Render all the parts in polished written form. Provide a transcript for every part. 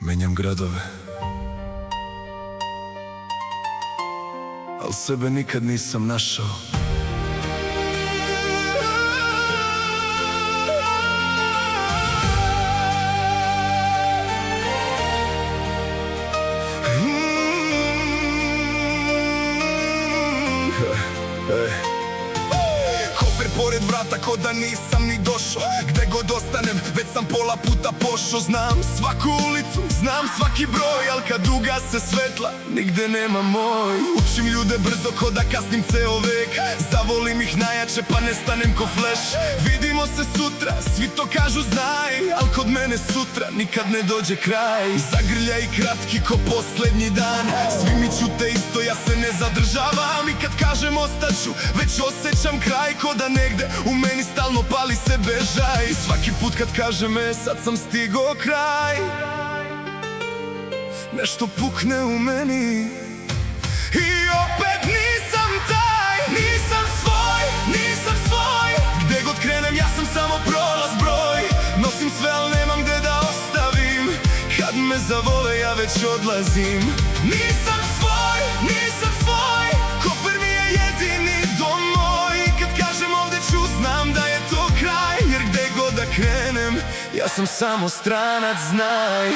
Menjam gradove, al sebe nikad nisam našao. Kofer pored vrata ko da nisam ni došao. Gde god ostanem, već sam pola puta pošao. Znam svaku ulicu, znam svaki broj, al kad ugase svetla, nigde nema moj. Učim ljude brzo ko da kasnim ceo vek. Zavolim ih najjače pa nestanem ko fleš. Vidimo se sutra, svi to kažu znaj, al kod mene sutra nikad ne dođe kraj. Zagrljaj kratki ko poslednji dan, svi mi ćute isto, ja se ne zadržavam. I kad kažem ostaću, već osjećam kraj, ko da negde u meni stalno pali se bežaj. I svaki put kad kažem sad sam stigo kraj, nešto pukne u meni i opet nisam taj, nisam svoj, nisam svoj. Gde god krenem ja sam samo prolaz broj. Nosim sve al nemam gde da ostavim, kad me zavole ja već odlazim. Nisam svoj, nisam svoj, kofer mi je jedini dom moj. Kad kažem ovde ću, znam da je to kraj, jer gde god da krenem ja sam samo stranac, znaj.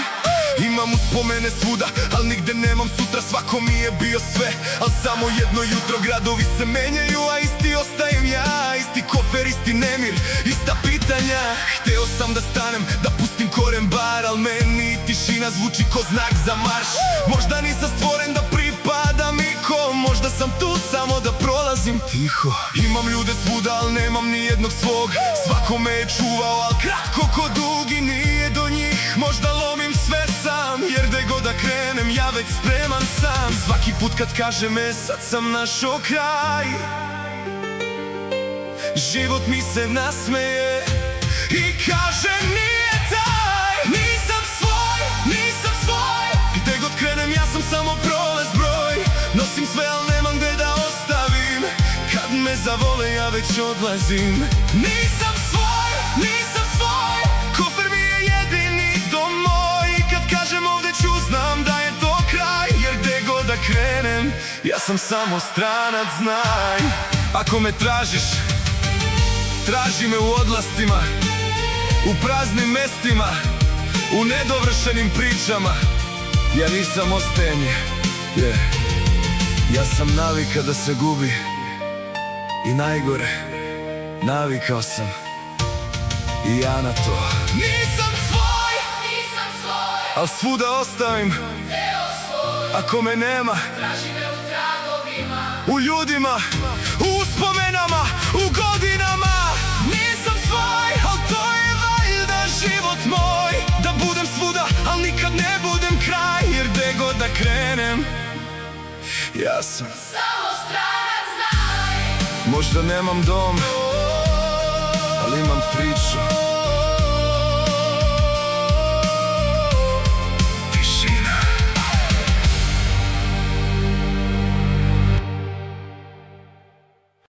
Imam uspomene svuda, al nigde nemam sutra. Svako mi je bio sve, al samo jedno jutro. Gradovi se menjaju, a isti ostajem ja. Isti kofer, isti nemir, ista pitanja. Hteo sam da stanem, da pustim koren bar, al meni tišina zvuči ko znak za marš. Možda nisam stvoren da pripadam ikom, možda sam tu samo da prolazim tiho. Imam ljude svuda, al nemam ni jednog svog. Svako me je čuvao, al kratko ko dug i nije do njih. Možda lomim sve sam, jer gde god da krenem ja već spreman sam. Svaki put kad kažem sad sam našao kraj, život mi se nasmeje i kaže nije taj. Nisam svoj, nisam svoj. Gde god krenem ja sam samo prolaz broj. Nosim sve al nemam gde da ostavim, kad me zavole ja već odlazim. Nisam svoj, nisam svoj, kofer mi je jedini dom moj. Kad kažem ovde ću, znam da je to kraj, jer gde god da krenem ja sam samo stranac, znaj. Ako me tražiš, traži me u odlastima, u praznim mestima, u nedovršenim pričama. Ja nisam ostajanje, ja sam navika da se gubi. I najgore, navikao sam i ja na to. Nisam svoj, nisam svoj, al svuda ostavim deo svoj. Ako me nema, traži me u tragovima, u ljudima, u uspomenama, u godinama. Nisam svoj, al to je valjda život moj. Da budem svuda, al nikad ne budem kraj, jer gde god da krenem ja sam samo stranac, znaj. Možda nemam dom, ali imam priču.